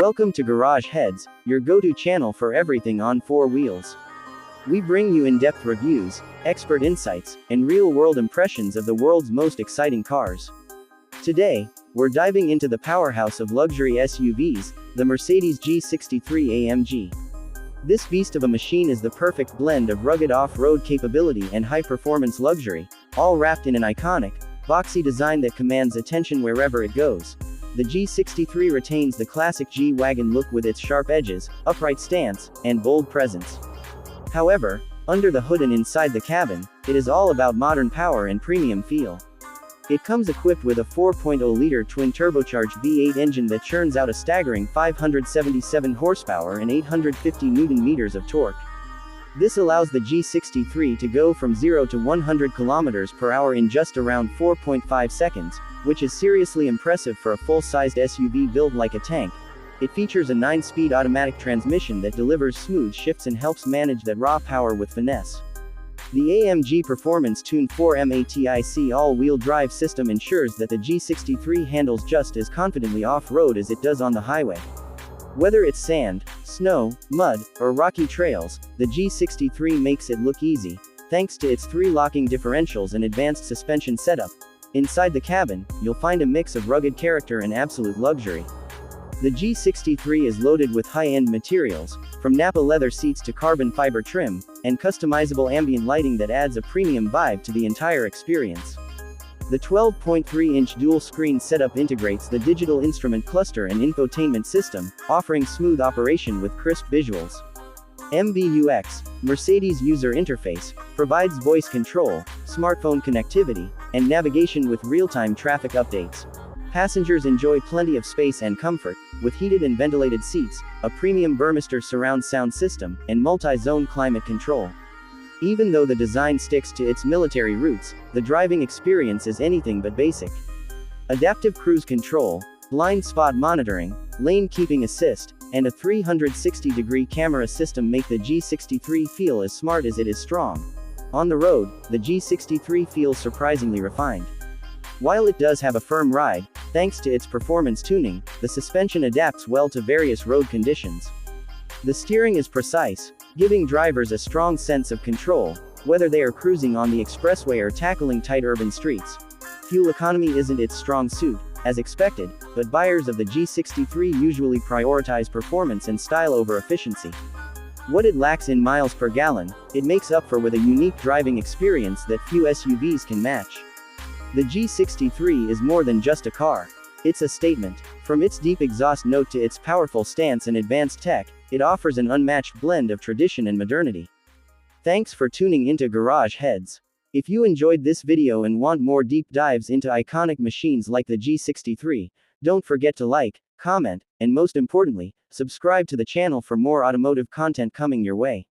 Welcome to Garage Heads, your go-to channel for everything on four wheels. We bring you in-depth reviews, expert insights, and real-world impressions of the world's most exciting cars. Today, we're diving into the powerhouse of luxury SUVs, the Mercedes G63 AMG. This beast of a machine is the perfect blend of rugged off-road capability and high-performance luxury, all wrapped in an iconic, boxy design that commands attention wherever it goes. The G63 retains the classic G-Wagon look with its sharp edges, upright stance, and bold presence. However, under the hood and inside the cabin, it is all about modern power and premium feel. It comes equipped with a 4.0-liter twin-turbocharged V8 engine that churns out a staggering 577 horsepower and 850 Nm of torque. This allows the G63 to go from 0 to 100 km/h in just around 4.5 seconds, which is seriously impressive for a full-sized SUV built like a tank. It features a 9-speed automatic transmission that delivers smooth shifts and helps manage that raw power with finesse. The AMG Performance Tune 4MATIC all-wheel drive system ensures that the G63 handles just as confidently off-road as it does on the highway. Whether it's sand, snow, mud, or rocky trails, the G63 makes it look easy, thanks to its 3 locking differentials and advanced suspension setup. Inside the cabin, you'll find a mix of rugged character and absolute luxury. The G63 is loaded with high-end materials, from Nappa leather seats to carbon fiber trim, and customizable ambient lighting that adds a premium vibe to the entire experience. The 12.3-inch dual-screen setup integrates the digital instrument cluster and infotainment system, offering smooth operation with crisp visuals. MBUX, Mercedes User Interface, provides voice control, smartphone connectivity, and navigation with real-time traffic updates. Passengers enjoy plenty of space and comfort, with heated and ventilated seats, a premium Burmester surround sound system, and multi-zone climate control. Even though the design sticks to its military roots, the driving experience is anything but basic. Adaptive cruise control, blind spot monitoring, lane keeping assist, and a 360-degree camera system make the G63 feel as smart as it is strong. On the road, the G63 feels surprisingly refined. While it does have a firm ride, thanks to its performance tuning, the suspension adapts well to various road conditions. The steering is precise, giving drivers a strong sense of control, whether they are cruising on the expressway or tackling tight urban streets. Fuel economy isn't its strong suit, as expected, but buyers of the G63 usually prioritize performance and style over efficiency. What it lacks in miles per gallon, it makes up for with a unique driving experience that few SUVs can match. The G63 is more than just a car. It's a statement. From its deep exhaust note to its powerful stance and advanced tech, it offers an unmatched blend of tradition and modernity. Thanks for tuning into Garage Heads. If you enjoyed this video and want more deep dives into iconic machines like the G63, don't forget to like, comment, and most importantly, subscribe to the channel for more automotive content coming your way.